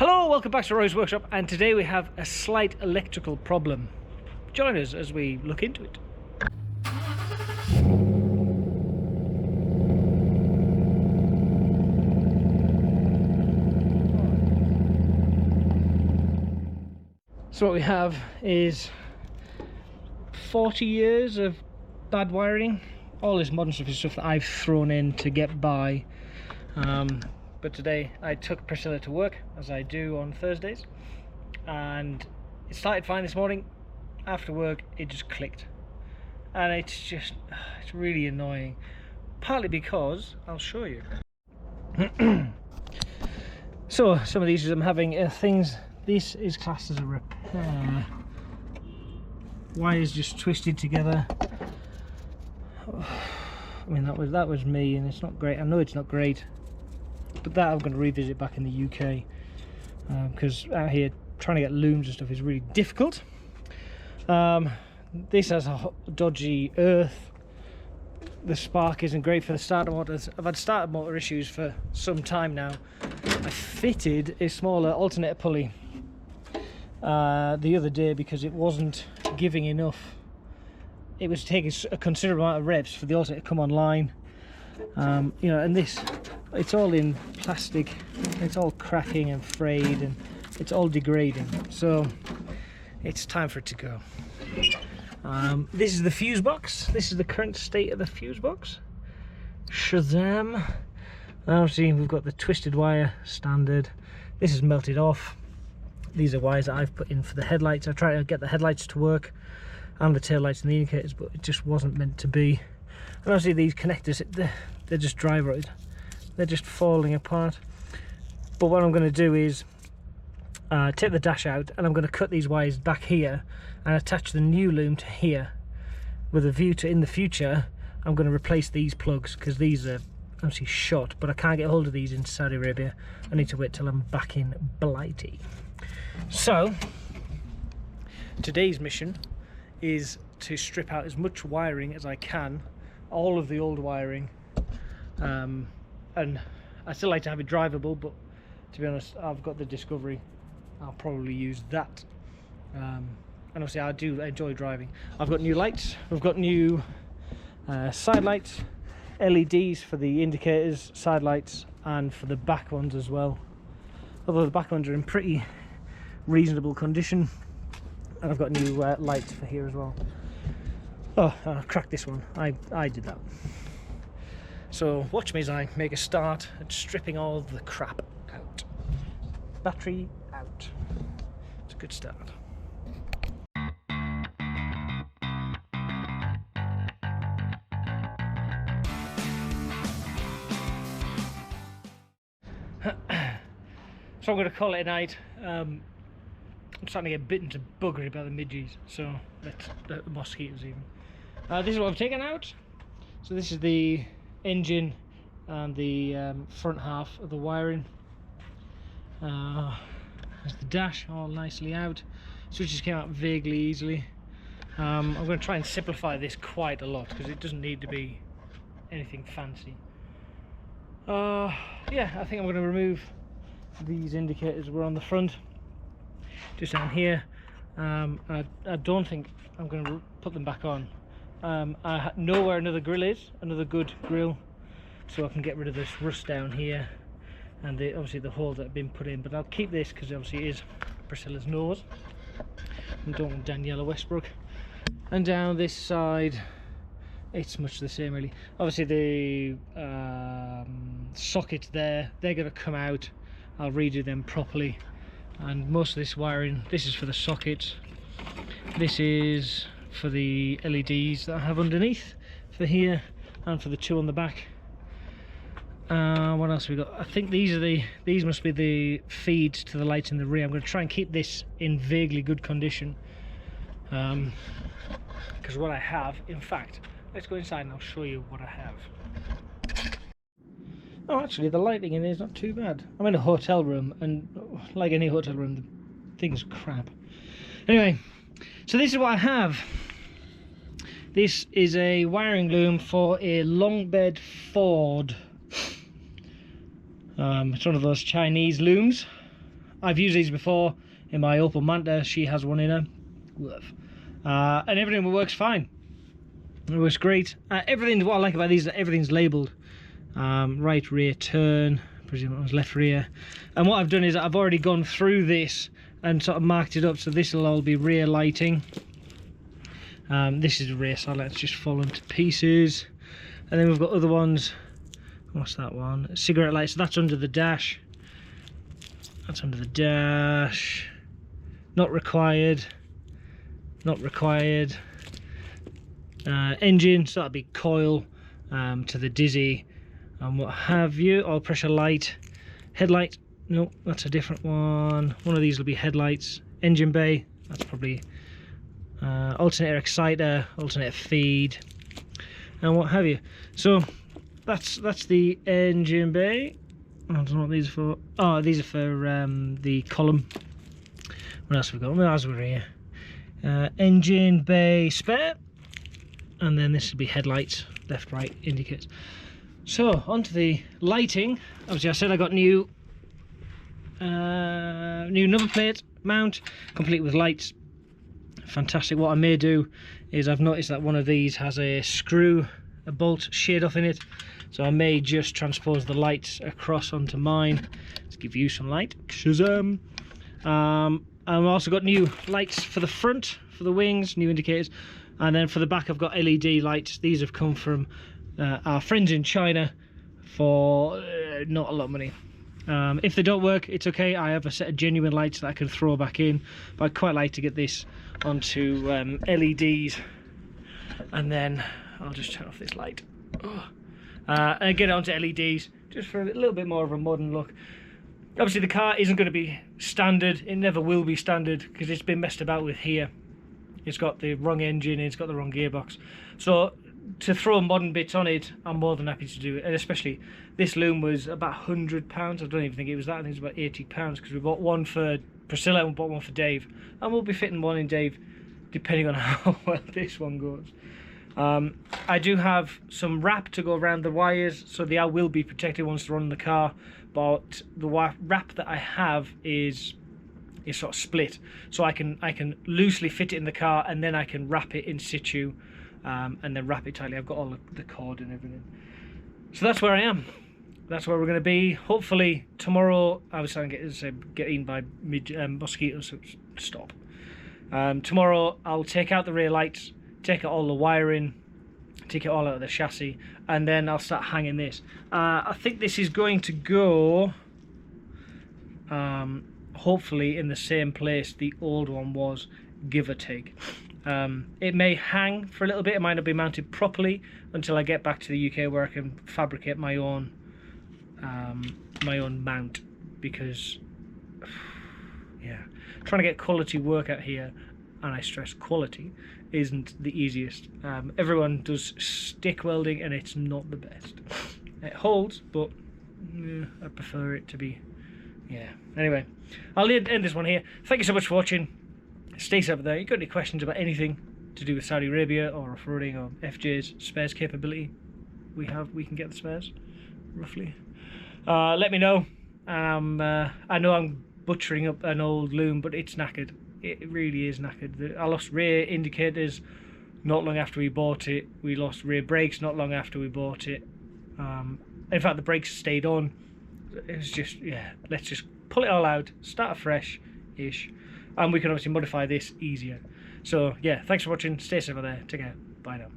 Hello, welcome back to Roy's Workshop, and today we have a slight electrical problem. Join us as we look into it. So what we have is 40 years of bad wiring. All this modern stuff is stuff that I've thrown in to get by. But today I took Priscilla to work, as I do on Thursdays, and it started fine this morning. After work it just clicked, and it's really annoying, partly because I'll show you. So some of these I'm having things. This is classed as a repair. Wires just twisted together. I mean, that was me, and it's not great. I know it's not great, but that I'm going to revisit back in the UK, because out here trying to get looms and stuff is really difficult. This has a dodgy earth. The spark isn't great for the starter motors. I've had starter motor issues for some time now. I fitted a smaller alternator pulley the other day because it wasn't giving enough. It was taking a considerable amount of revs for the alternator to come online. You know, and this, it's all in plastic, it's all cracking and frayed, and it's all degrading, so it's time for it to go. This is the fuse box. This is the current state of the fuse box. Shazam! Obviously we've got the twisted wire standard. This is melted off. These are wires that I've put in for the headlights. I tried to get the headlights to work and the tail lights and the indicators, but it just wasn't meant to be. And obviously these connectors, they're just dry rotted. They're just falling apart. But what I'm going to do is take the dash out, and I'm going to cut these wires back here and attach the new loom to here, with a view to, in the future, I'm going to replace these plugs, because these are obviously shot, but I can't get hold of these in Saudi Arabia. I need to wait till I'm back in Blighty. So today's mission is to strip out as much wiring as I can, all of the old wiring, and I still like to have it drivable, but to be honest, I've got the Discovery. I'll probably use that, and obviously I do enjoy driving. I've got new lights, we've got new side lights, LEDs for the indicators, side lights, and for the back ones as well, although the back ones are in pretty reasonable condition. And I've got new lights for here as well. Oh, I cracked this one. I did that. So watch me as I make a start at stripping all the crap out. Battery out. It's a good start. So I'm going to call it a night. I'm starting to get bitten to buggery by the midges, so the mosquitoes even. This is what I've taken out. So this is the engine and the front half of the wiring. There's the dash all nicely out. Switches came out vaguely easily. I'm going to try and simplify this quite a lot, because it doesn't need to be anything fancy. Yeah, I think I'm going to remove these indicators. We're on the front, just down here. I don't think I'm going to put them back on. I know where another grill is, another good grill, so I can get rid of this rust down here, and obviously the holes that have been put in. But I'll keep this because obviously it is Priscilla's nose, and don't want Daniela Westbrook. And down this side, it's much the same really. Obviously the sockets there, they're going to come out. I'll redo them properly. And most of this wiring, this is for the sockets, this is for the LEDs that I have underneath, for here and for the two on the back. What else have we got? I think these must be the feeds to the lights in the rear. I'm going to try and keep this in vaguely good condition, because what I have, in fact, let's go inside and I'll show you what I have. Oh, actually the lighting in here is not too bad. I'm in a hotel room, and like any hotel room, the thing's crap. Anyway, so this is what I have. This is a wiring loom for a long bed Ford. It's one of those Chinese looms. I've used these before in my Opel Manta. She has one in her. And everything works fine. It works great. Everything, what I like about these is that everything's labelled. Right rear turn, presume it was left rear. And what I've done is I've already gone through this and sort of marked it up, so this will all be rear lighting. This is rear side lights just fallen to pieces. And then we've got other ones. What's that one? Cigarette lights, that's under the dash. That's under the dash. Not required. Not required. Engine, so that'll be coil to the dizzy and what have you. Oil pressure light. Headlight, no, that's a different one. One of these will be headlights. Engine bay, that's probably alternator exciter, alternator feed, and what have you. So that's the engine bay. I don't know what these are for. Oh, these are for the column. What else have we got? What else are we here? Engine bay spare, and then this will be headlights, left, right, indicators. So onto the lighting. Obviously, I said I got new number plate mount, complete with lights. Fantastic. What I may do is I've noticed that one of these has a bolt sheared off in it, so I may just transpose the lights across onto mine to give you some light. Shazam! I've also got new lights for the front, for the wings, new indicators, and then for the back I've got LED lights. These have come from our friends in China for not a lot of money. If they don't work, it's okay. I have a set of genuine lights that I can throw back in, but I'd quite like to get this onto LEDs, and then I'll just turn off this light and get it onto LEDs just for a little bit more of a modern look. Obviously the car isn't going to be standard, it never will be standard because it's been messed about with here. It's got the wrong engine, it's got the wrong gearbox, so to throw modern bits on it, I'm more than happy to do it. And especially this loom was about £100. I don't even think it was that. I think it was about £80 because we bought one for Priscilla and we bought one for Dave, and we'll be fitting one in Dave depending on how well this one goes. I do have some wrap to go around the wires, so they will be protected once they're on the car, but the wrap that I have is sort of split, so I can loosely fit it in the car and then I can wrap it in situ, and then wrap it tightly. I've got all the cord and everything, so that's where I am. That's where we're going to be. Hopefully tomorrow, I was trying to get eaten by mosquitoes, so stop. Tomorrow I'll take out the rear lights, take out all the wiring, take it all out of the chassis, and then I'll start hanging this. I think this is going to go hopefully in the same place the old one was, give or take. It may hang for a little bit, it might not be mounted properly until I get back to the UK where I can fabricate my own mount, because yeah, trying to get quality work out here, and I stress quality, isn't the easiest. Everyone does stick welding and it's not the best. It holds, but I prefer it to be, yeah. Anyway, I'll end this one here. Thank you so much for watching. Stay safe there. If you've got any questions about anything to do with Saudi Arabia or off-roading or FJ's spares capability, we can get the spares, roughly. Let me know. I know I'm butchering up an old loom, but it's knackered. It really is knackered. I lost rear indicators not long after we bought it. We lost rear brakes not long after we bought it. In fact, the brakes stayed on. It was just, yeah, let's just pull it all out, start afresh-ish, and we can obviously modify this easier. So, yeah, thanks for watching. Stay safe out there. Take care. Bye now.